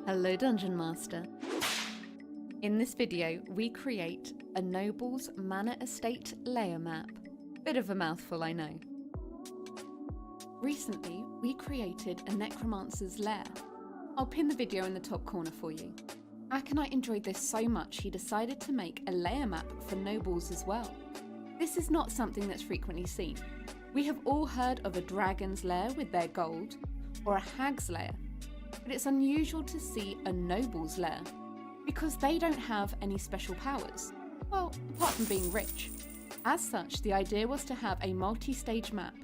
Hello Dungeon Master. In this video we create a Noble's Manor Estate layer map. Bit of a mouthful, I know. Recently we created a Necromancer's Lair. I'll pin the video in the top corner for you. Aconite enjoyed this so much he decided to make a layer map for nobles as well. This is not something that's frequently seen. We have all heard of a dragon's lair with their gold, or a hag's lair, but it's unusual to see a noble's lair, because they don't have any special powers, well, apart from being rich. As such, the idea was to have a multi-stage map,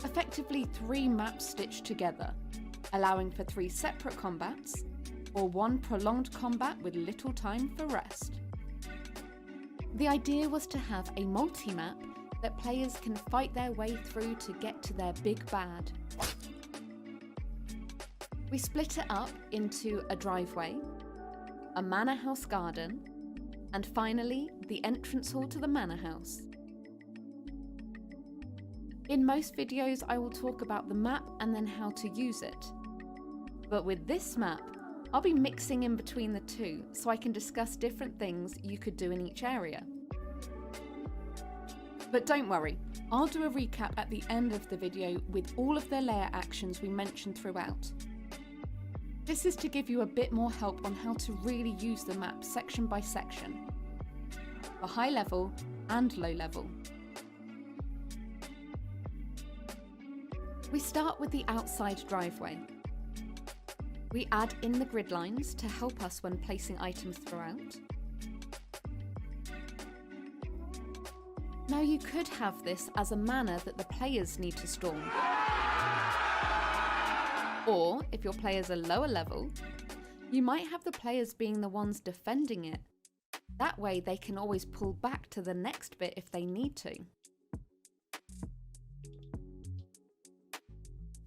effectively 3 maps stitched together, allowing for 3 separate combats, or 1 prolonged combat with little time for rest. The idea was to have a multi-map that players can fight their way through to get to their big bad. We split it up into a driveway, a manor house garden, and finally the entrance hall to the manor house. In most videos I will talk about the map and then how to use it. But with this map, I'll be mixing in between the two so I can discuss different things you could do in each area. But don't worry, I'll do a recap at the end of the video with all of the layer actions we mentioned throughout. This is to give you a bit more help on how to really use the map section by section, for high level and low level. We start with the outside driveway. We add in the grid lines to help us when placing items throughout. Now you could have this as a manor that the players need to storm. Or, if your players are lower level, you might have the players being the ones defending it. That way they can always pull back to the next bit if they need to.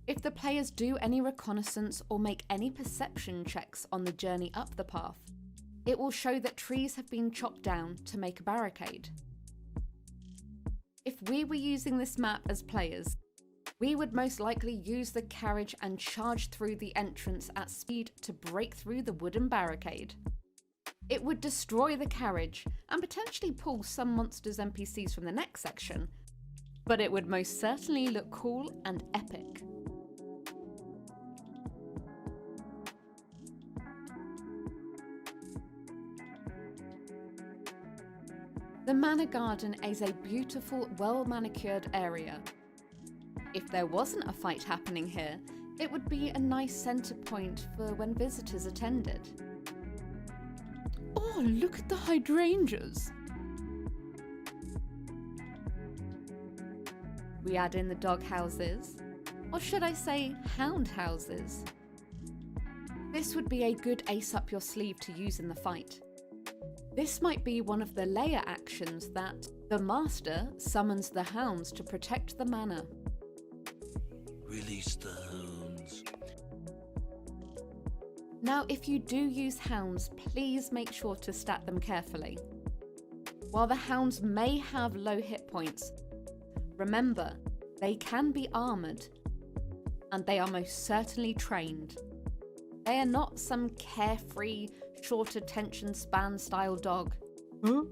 If the players do any reconnaissance or make any perception checks on the journey up the path, it will show that trees have been chopped down to make a barricade. If we were using this map as players, we would most likely use the carriage and charge through the entrance at speed to break through the wooden barricade. It would destroy the carriage and potentially pull some monsters NPCs from the next section, but it would most certainly look cool and epic. The Manor Garden is a beautiful, well-manicured area. If there wasn't a fight happening here, it would be a nice centre point for when visitors attended. Oh, look at the hydrangeas! We add in the dog houses, or should I say hound houses. This would be a good ace up your sleeve to use in the fight. This might be one of the layer actions that the master summons the hounds to protect the manor. Release the hounds. Now, if you do use hounds, please make sure to stat them carefully. While the hounds may have low hit points, remember, they can be armoured, and they are most certainly trained. They are not some carefree, short attention span style dog. Huh?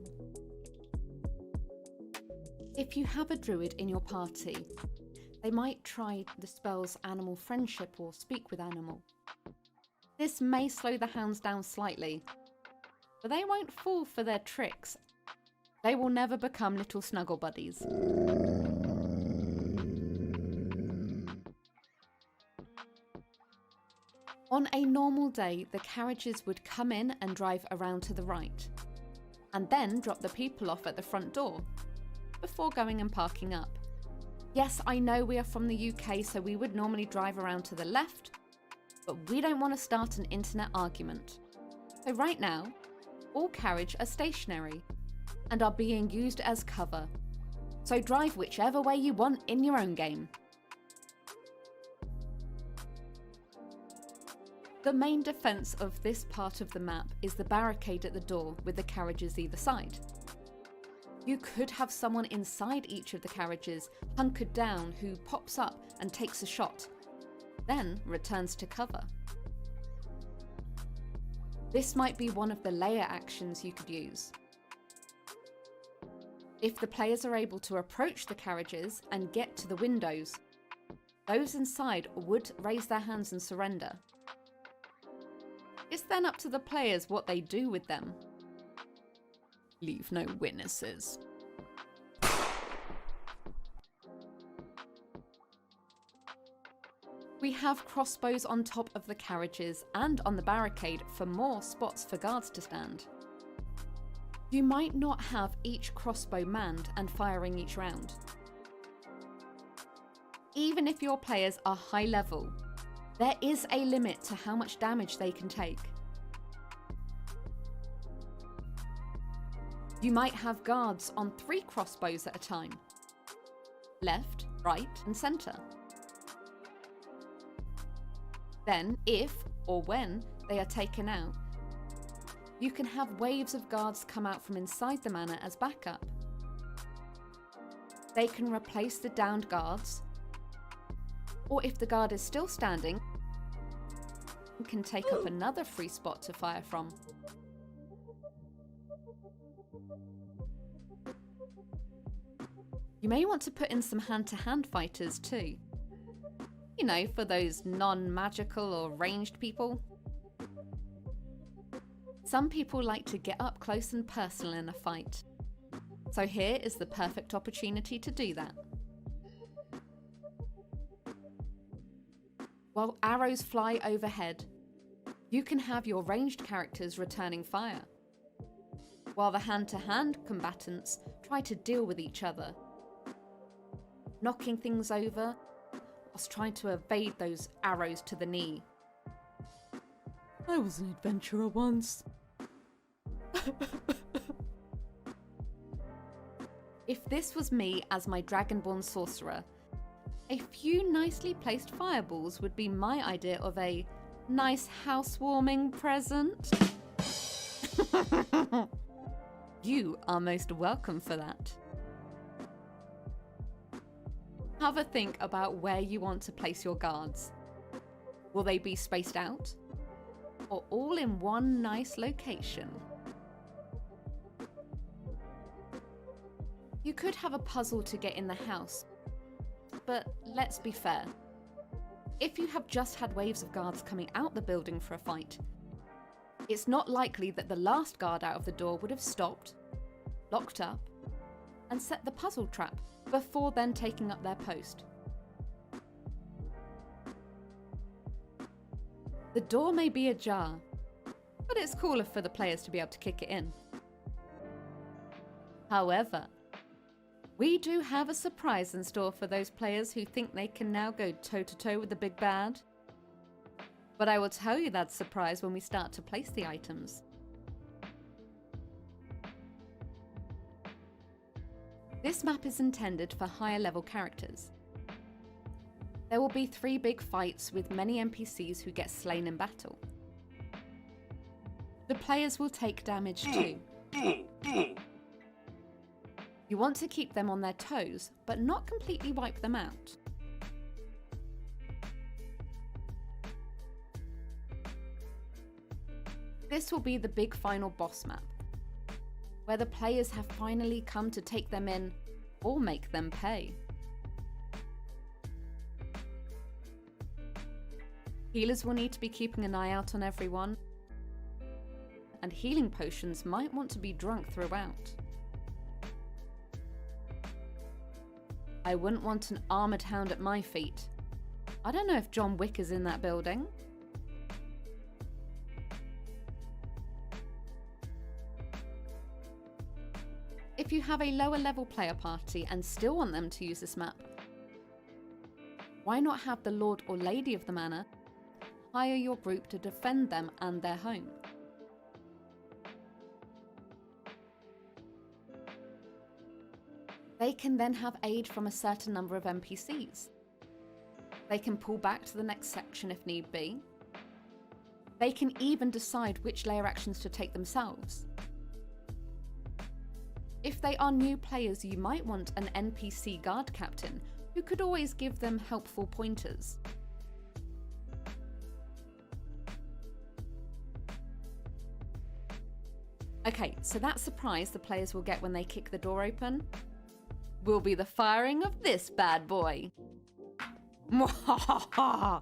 If you have a druid in your party, they might try the spells Animal Friendship or Speak with Animal. This may slow the hounds down slightly, but they won't fall for their tricks. They will never become little snuggle buddies. On a normal day, the carriages would come in and drive around to the right, and then drop the people off at the front door, before going and parking up. Yes, I know we are from the UK, so we would normally drive around to the left, but we don't want to start an internet argument. So right now, all carriages are stationary, and are being used as cover. So drive whichever way you want in your own game. The main defence of this part of the map is the barricade at the door with the carriages either side. You could have someone inside each of the carriages hunkered down who pops up and takes a shot, then returns to cover. This might be one of the layer actions you could use. If the players are able to approach the carriages and get to the windows, those inside would raise their hands and surrender. It's then up to the players what they do with them. Leave no witnesses. We have crossbows on top of the carriages and on the barricade for more spots for guards to stand. You might not have each crossbow manned and firing each round. Even if your players are high level, there is a limit to how much damage they can take. You might have guards on 3 crossbows at a time, left, right, and centre. Then, if or when they are taken out, you can have waves of guards come out from inside the manor as backup. They can replace the downed guards, or if the guard is still standing, can take up another free spot to fire from. You may want to put in some hand-to-hand fighters too. You know, for those non-magical or ranged people. Some people like to get up close and personal in a fight. So here is the perfect opportunity to do that. While arrows fly overhead, you can have your ranged characters returning fire, while the hand-to-hand combatants try to deal with each other, knocking things over whilst trying to evade those arrows to the knee. I was an adventurer once. If this was me as my Dragonborn sorcerer, a few nicely placed fireballs would be my idea of a nice housewarming present. You are most welcome for that. Have a think about where you want to place your guards. Will they be spaced out? Or all in one nice location? You could have a puzzle to get in the house, but let's be fair. If you have just had waves of guards coming out the building for a fight, it's not likely that the last guard out of the door would have stopped, locked up, and set the puzzle trap before then taking up their post. The door may be ajar, but it's cooler for the players to be able to kick it in. However, we do have a surprise in store for those players who think they can now go toe-to-toe with the big bad. But I will tell you that surprise when we start to place the items. This map is intended for higher level characters. There will be 3 big fights with many NPCs who get slain in battle. The players will take damage too. You want to keep them on their toes, but not completely wipe them out. This will be the big final boss map, where the players have finally come to take them in or make them pay. Healers will need to be keeping an eye out on everyone, and healing potions might want to be drunk throughout. I wouldn't want an armoured hound at my feet. I don't know if John Wick is in that building. If you have a lower level player party and still want them to use this map, why not have the Lord or Lady of the Manor hire your group to defend them and their home? They can then have aid from a certain number of NPCs. They can pull back to the next section if need be. They can even decide which layer actions to take themselves. If they are new players, you might want an NPC guard captain who could always give them helpful pointers. Okay, so that surprise the players will get when they kick the door open will be the firing of this bad boy. Mwahaha!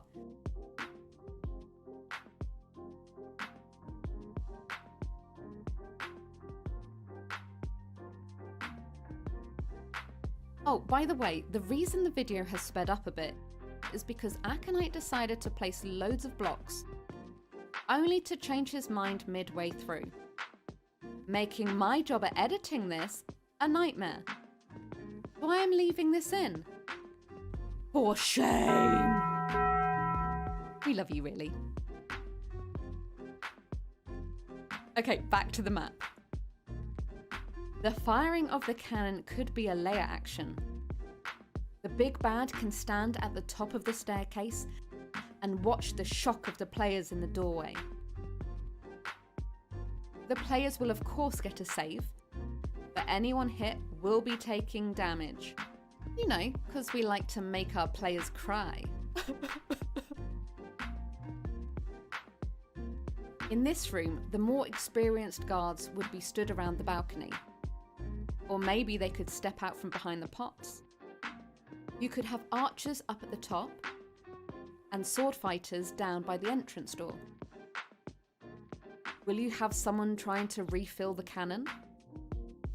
Oh, by the way, the reason the video has sped up a bit is because Aconite decided to place loads of blocks, only to change his mind midway through, making my job at editing this a nightmare. So I am leaving this in. For shame! We love you, really. Okay, back to the map. The firing of the cannon could be a layer action. The big bad can stand at the top of the staircase and watch the shock of the players in the doorway. The players will of course get a save, but anyone hit will be taking damage. You know, because we like to make our players cry. In this room, the more experienced guards would be stood around the balcony. Or maybe they could step out from behind the pots. You could have archers up at the top and sword fighters down by the entrance door. Will you have someone trying to refill the cannon?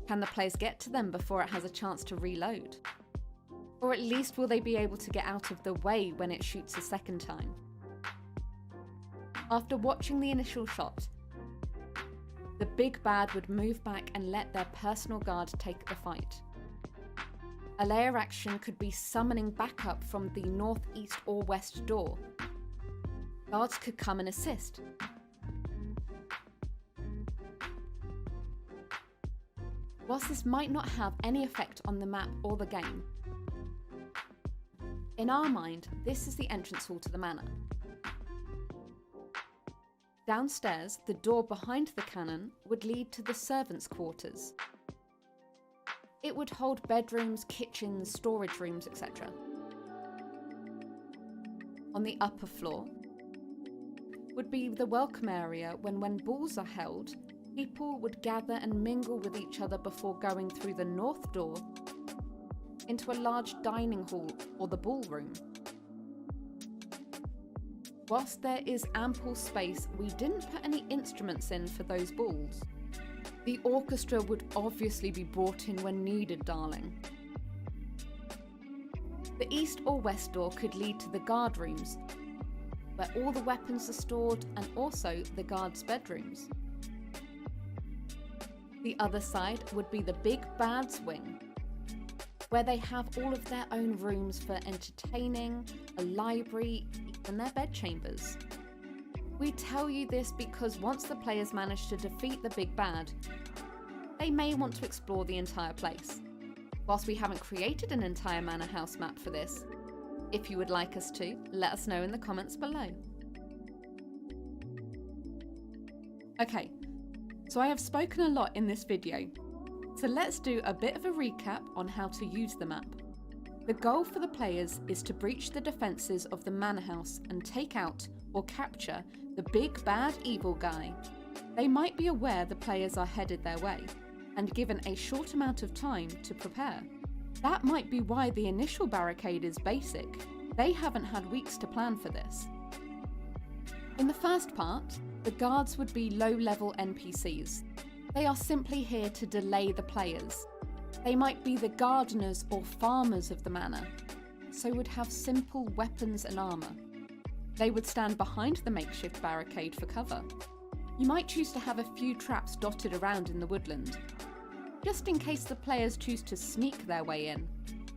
Can the players get to them before it has a chance to reload? Or at least will they be able to get out of the way when it shoots a second time? After watching the initial shot, the big bad would move back and let their personal guard take the fight. A layer action could be summoning backup from the north, east or west door. Guards could come and assist. Whilst this might not have any effect on the map or the game, in our mind, this is the entrance hall to the manor. Downstairs, the door behind the cannon would lead to the servants' quarters. It would hold bedrooms, kitchens, storage rooms, etc. On the upper floor would be the welcome area when balls are held, people would gather and mingle with each other before going through the north door into a large dining hall or the ballroom. Whilst there is ample space, we didn't put any instruments in for those balls. The orchestra would obviously be brought in when needed, darling. The east or west door could lead to the guard rooms, where all the weapons are stored, and also the guards' bedrooms. The other side would be the big bad's wing, where they have all of their own rooms for entertaining, a library, and their bedchambers. We tell you this because once the players manage to defeat the big bad, they may want to explore the entire place. Whilst we haven't created an entire manor house map for this, if you would like us to, let us know in the comments below. Okay, so I have spoken a lot in this video, so let's do a bit of a recap on how to use the map. The goal for the players is to breach the defences of the manor house and take out or capture the big bad evil guy. They might be aware the players are headed their way and given a short amount of time to prepare. That might be why the initial barricade is basic. They haven't had weeks to plan for this. In the first part, the guards would be low-level NPCs. They are simply here to delay the players. They might be the gardeners or farmers of the manor, so would have simple weapons and armour. They would stand behind the makeshift barricade for cover. You might choose to have a few traps dotted around in the woodland, just in case the players choose to sneak their way in.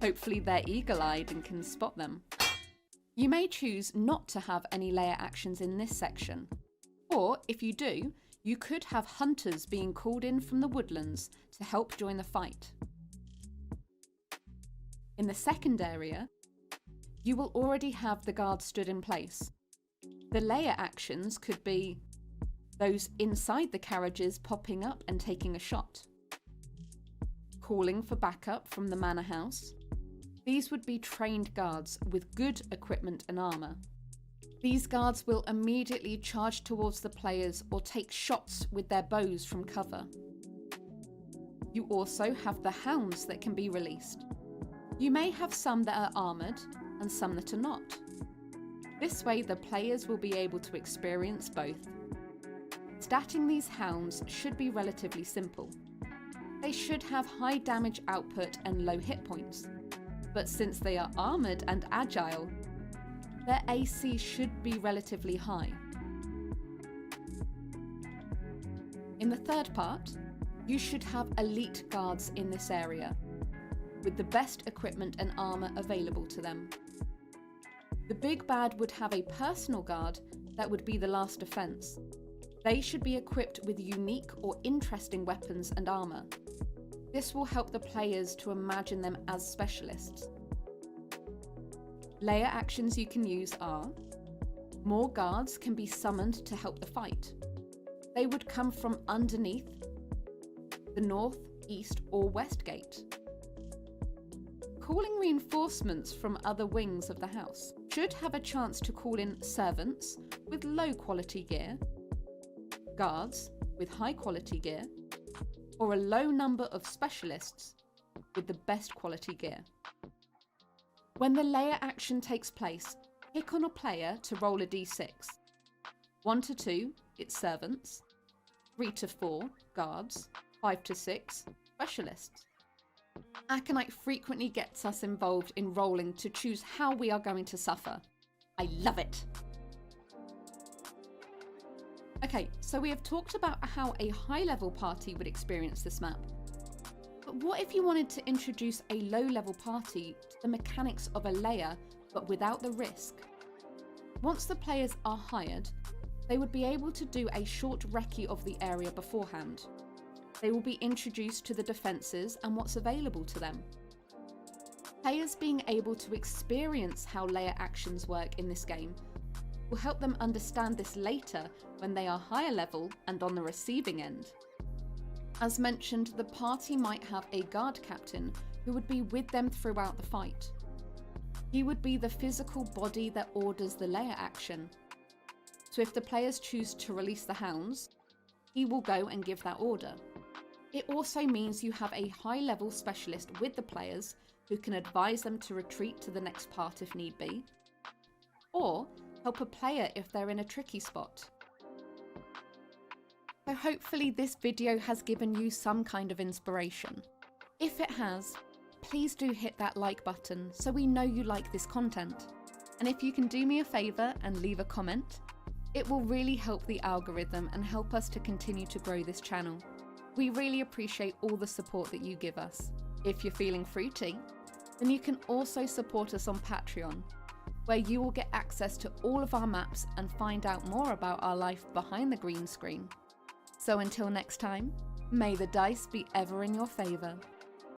Hopefully they're eagle-eyed and can spot them. You may choose not to have any layer actions in this section, or if you do, you could have hunters being called in from the woodlands to help join the fight. In the second area, you will already have the guards stood in place. The layer actions could be those inside the carriages popping up and taking a shot, calling for backup from the manor house. These would be trained guards with good equipment and armour. These guards will immediately charge towards the players or take shots with their bows from cover. You also have the hounds that can be released. You may have some that are armoured and some that are not. This way the players will be able to experience both. Statting these hounds should be relatively simple. They should have high damage output and low hit points, but since they are armoured and agile, their AC should be relatively high. In the third part, you should have elite guards in this area, with the best equipment and armour available to them. The big bad would have a personal guard that would be the last defence. They should be equipped with unique or interesting weapons and armour. This will help the players to imagine them as specialists. Lair actions you can use are: more guards can be summoned to help the fight. They would come from underneath the north, east or west gate. Calling reinforcements from other wings of the house. Should have a chance to call in servants with low quality gear, guards with high quality gear, or a low number of specialists with the best quality gear. When the Lair action takes place, pick on a player to roll a d6. 1 to 2, it's servants. 3 to 4, guards. 5 to 6, specialists. Aconite frequently gets us involved in rolling to choose how we are going to suffer. I love it! Okay, so we have talked about how a high-level party would experience this map. But what if you wanted to introduce a low-level party to the mechanics of a lair, but without the risk? Once the players are hired, they would be able to do a short recce of the area beforehand. They will be introduced to the defences and what's available to them. Players being able to experience how lair actions work in this game will help them understand this later when they are higher level and on the receiving end. As mentioned, the party might have a guard captain who would be with them throughout the fight. He would be the physical body that orders the lair action. So if the players choose to release the hounds, he will go and give that order. It also means you have a high-level specialist with the players who can advise them to retreat to the next part if need be, or help a player if they're in a tricky spot. So hopefully this video has given you some kind of inspiration. If it has, please do hit that like button so we know you like this content. And if you can do me a favour and leave a comment, it will really help the algorithm and help us to continue to grow this channel. We really appreciate all the support that you give us. If you're feeling fruity, then you can also support us on Patreon, where you will get access to all of our maps and find out more about our life behind the green screen. So until next time, may the dice be ever in your favour.